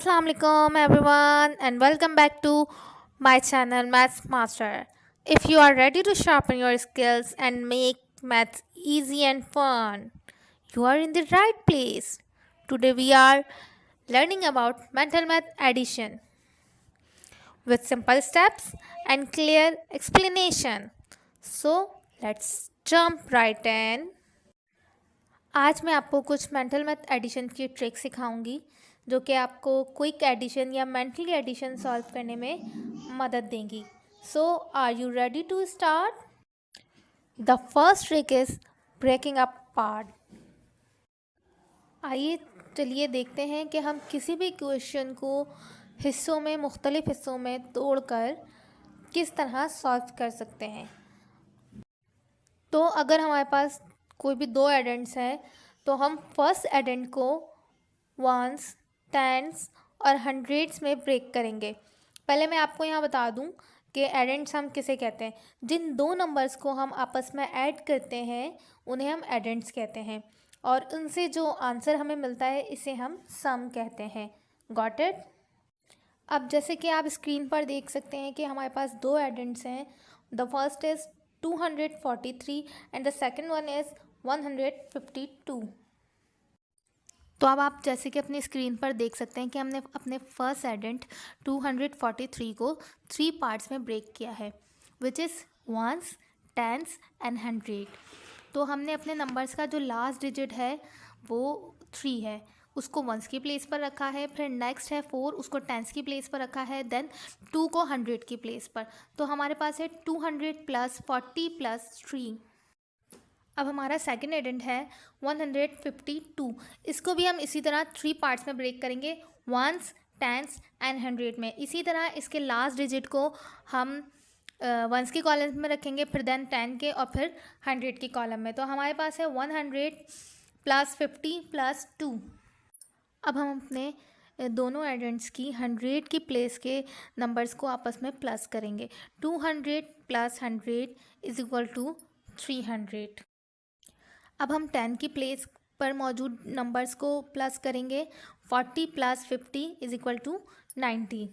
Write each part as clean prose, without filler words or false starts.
Assalamu alaikum everyone and welcome back to my channel Maths Master. If you are ready to sharpen your skills and make maths easy and fun, you are in the right place. Today we are learning about mental math addition with simple steps and clear explanation. So let's jump right in. आज मैं आपको कुछ mental math addition की trick सिखाऊंगी जो कि आपको quick addition या मेंटली एडिशन सॉल्व करने में मदद देंगी. So are you ready to start? The first trick is breaking up part. आइए चलिए देखते हैं कि हम किसी भी क्वेश्चन को हिस्सों में मुख्तलिफ हिस्सों में तोड़कर किस तरह सॉल्व कर सकते हैं. तो अगर हमारे पास कोई भी दो एडेंट्स हैं तो हम फर्स्ट एडेंट को वंस, टेंस और हंड्रेड्स में ब्रेक करेंगे. पहले मैं आपको यहाँ बता दूँ कि एडेंट्स हम किसे कहते हैं. जिन दो नंबर्स को हम आपस में ऐड करते हैं उन्हें हम एडेंट्स कहते हैं और उनसे जो आंसर हमें मिलता है इसे हम सम कहते हैं. Got it? अब जैसे कि आप स्क्रीन पर देख सकते हैं कि हमारे पास दो एडेंट्स हैं. The first is 243 and the second one is 152. तो अब आप जैसे कि अपनी स्क्रीन पर देख सकते हैं कि हमने अपने फर्स्ट एडेंट 243 को 3 पार्ट्स में ब्रेक किया है which is ones, tens and 100. तो हमने अपने नंबर्स का जो लास्ट डिजिट है वो 3 है, उसको वंस की प्लेस पर रखा है. फिर नेक्स्ट है 4, उसको टेंस की प्लेस पर रखा है. देन 2 को 100 की प्लेस पर. तो हमारे पास है 200 + 40 + 3. अब हमारा सेकेंड एडेंट है 152. इसको भी हम इसी तरह 3 पार्ट्स में ब्रेक करेंगे, वंस, टेंस एंड 100 में. इसी तरह इसके लास्ट डिजिट को हम वंस की कॉलम में रखेंगे, फिर देन 10 के और फिर 100 की कॉलम में. तो हमारे पास है 100 + 50 + 2. अब हम अपने दोनों एडेंट्स की 100 की प्लेस के नंबर्स को आपस में प्लस करेंगे. 200 + 100 = 300. अब हम 10 की प्लेस पर मौजूद नंबर्स को प्लस करेंगे. 40 + 50 = 90.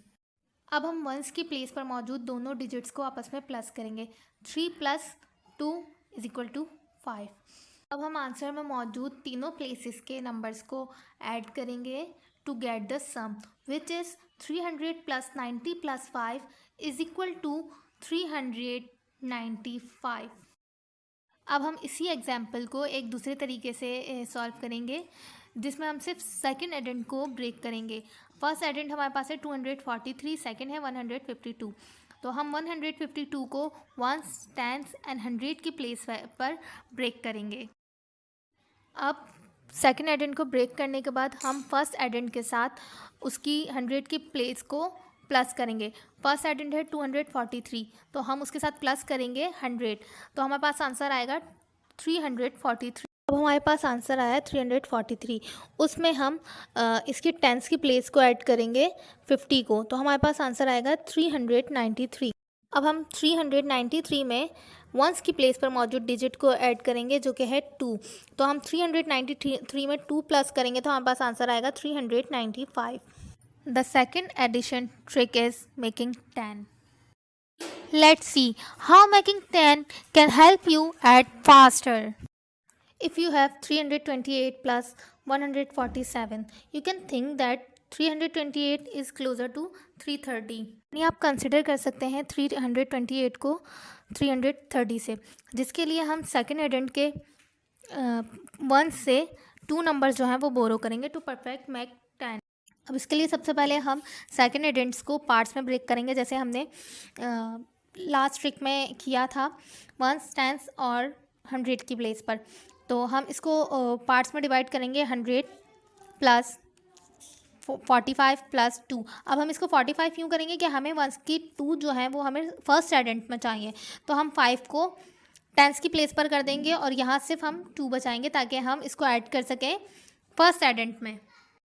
अब हम वंस की प्लेस पर मौजूद दोनों डिजिट्स को आपस में प्लस करेंगे. 3 + 2 = 5. अब हम आंसर में मौजूद तीनों प्लेसेस के नंबर्स को ऐड करेंगे to get the sum which is 300 + 90 + 5 = 395. अब हम इसी एग्जाम्पल को एक दूसरे तरीके से सॉल्व करेंगे जिसमें हम सिर्फ सेकंड एडेंट को ब्रेक करेंगे. फर्स्ट एडेंट हमारे पास है 243, सेकंड है 152. तो हम 152 को वंस, टेंस एंड 100 की प्लेस पर ब्रेक करेंगे. अब सेकंड एडेंट को ब्रेक करने के बाद हम फर्स्ट एडेंट के साथ उसकी 100 की प्लेस को प्लस करेंगे. फर्स्ट एडेंट है 243, तो हम उसके साथ प्लस करेंगे 100. तो हमारे पास आंसर आएगा 343. अब हमारे पास आंसर आया 343. उसमें हम इसकी टेंस की प्लेस को ऐड करेंगे 50 को, तो हमारे पास आंसर आएगा 393. अब हम 393 में वंस की प्लेस पर मौजूद डिजिट को ऐड करेंगे जो कि है 2. तो हम 393 में 2 प्लस करेंगे तो हमारे पास आंसर आएगा 395. The second addition trick is making 10. Let's see how making 10 can help you add faster. If you have 328 plus 147, you can think that 328 is closer to 330. यानी आप कंसिडर कर सकते हैं 328 को 330 से, जिसके लिए हम सेकेंड एडेंट के वन से 2 नंबर्स जो हैं वो बोरो करेंगे टू परफेक्ट मेक 10. अब इसके लिए सबसे पहले हम सेकेंड एडेंट्स को पार्ट्स में ब्रेक करेंगे जैसे हमने लास्ट ट्रिक में किया था वंस, टेंस और 100 की प्लेस पर. तो हम इसको पार्ट्स में डिवाइड करेंगे 100 + 45 + 2. अब हम इसको 45 क्यों करेंगे कि हमें वंस की 2 जो है वो हमें फर्स्ट एडेंट में चाहिए. तो हम 5 को टेंस की प्लेस पर कर देंगे और यहाँ सिर्फ हम 2 बचाएंगे ताकि हम इसको ऐड कर सकें फर्स्ट एडेंट में.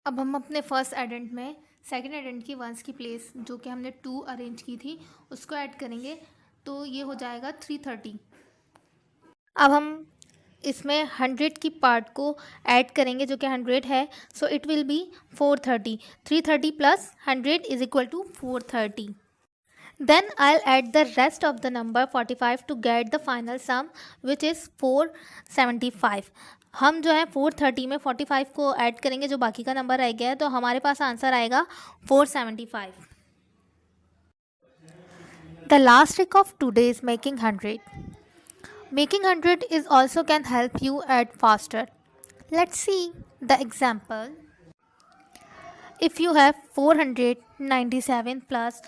अब हम अपने फर्स्ट एडेंट में सेकेंड एडेंट की वंस की प्लेस जो कि हमने 2 अरेंज की थी उसको ऐड करेंगे, तो ये हो जाएगा 330. अब हम इसमें 100 की पार्ट को ऐड करेंगे जो कि 100 है, so it will be 430. 330 plus 100 is equal to 430. Then I'll add the rest of the number 45 to get the final sum which is 475. हम जो है 430 में 45 को ऐड करेंगे जो बाकी का नंबर रह गया है, तो हमारे पास आंसर आएगा 475. The last trick of today is making 100. Making 100 is also can help you add faster. Let's see the example. If you have 497 plus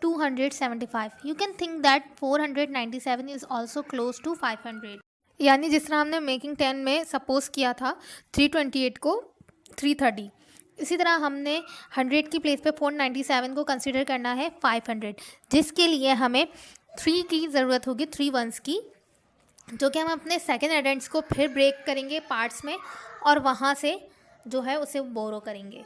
275, you can think that 497 is also close to 500. यानी जिस तरह हमने making 10 में suppose किया था 328 को 330, इसी तरह हमने 100 की प्लेस पे 497 को कंसिडर करना है 500, जिसके लिए हमें 3 की ज़रूरत होगी, 3 वंस की, जो कि हम अपने सेकेंड एडेंट्स को फिर ब्रेक करेंगे पार्ट्स में और वहाँ से जो है उसे बोरो करेंगे.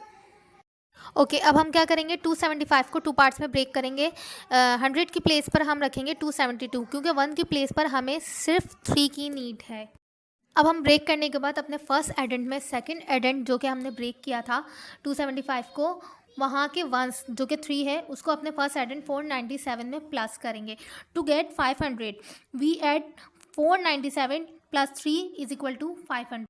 ओके, अब हम क्या करेंगे, 275 को 2 पार्ट्स में ब्रेक करेंगे. 100 की प्लेस पर हम रखेंगे 272, क्योंकि 1 की प्लेस पर हमें सिर्फ 3 की नीड है. अब हम ब्रेक करने के बाद अपने फर्स्ट एडेंट में सेकंड एडेंट जो कि हमने ब्रेक किया था 275 को, वहाँ के वंस जो कि 3 है उसको अपने फर्स्ट एडेंट 497 में प्लस करेंगे. To get 500 we add 497 plus 3 is equal to 500.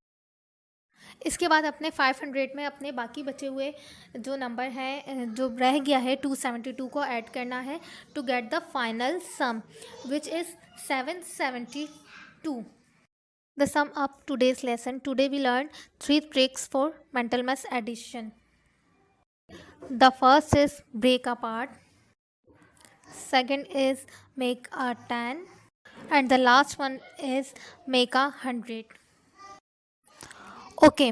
इसके बाद अपने 500 में अपने बाकी बचे हुए जो नंबर हैं, जो रह गया है 272 को ऐड करना है to get the final sum which is 772. The sum of today's lesson. Today we learned 3 tricks for mental math addition. The first is break apart. Second is make a 10. And the last one is make a 100. Okay,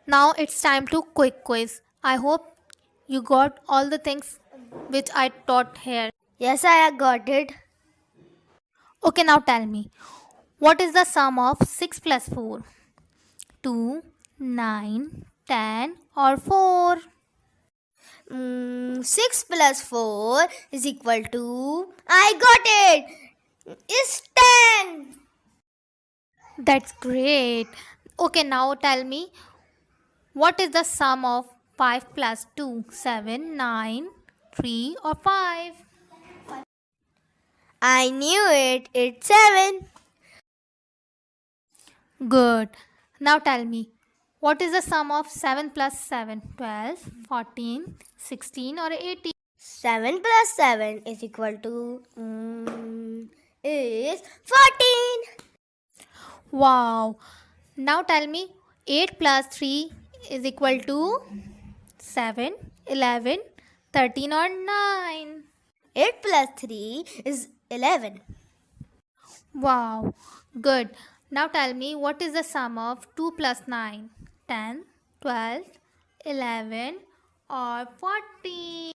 now it's time to quick quiz. I hope you got all the things which I taught here. Yes, I got it. Okay, now tell me, what is the sum of 6 plus 4? 2, 9, 10 or 4? 6 plus 4 is equal to, I got it, it's 10. That's great. Okay, now tell me, what is the sum of 5 plus 2? 7, 9, 3 or 5? I knew it, it's 7. Good. Now tell me, what is the sum of 7 plus 7? 12, 14, 16 or 18? 7 plus 7 is equal to is 14. Wow. Now tell me, 8 plus 3 is equal to 7, 11, 13 or 9? 8 plus 3 is 11. Wow. Good. Now tell me, what is the sum of 2 plus 9? 10, 12, 11 or 14?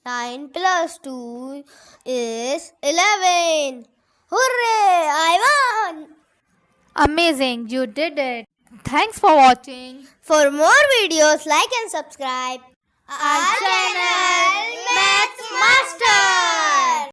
9 plus 2 is 11. Hooray! I won! Amazing. You did it. Thanks for watching. For more videos, like and subscribe our channel Maths Master.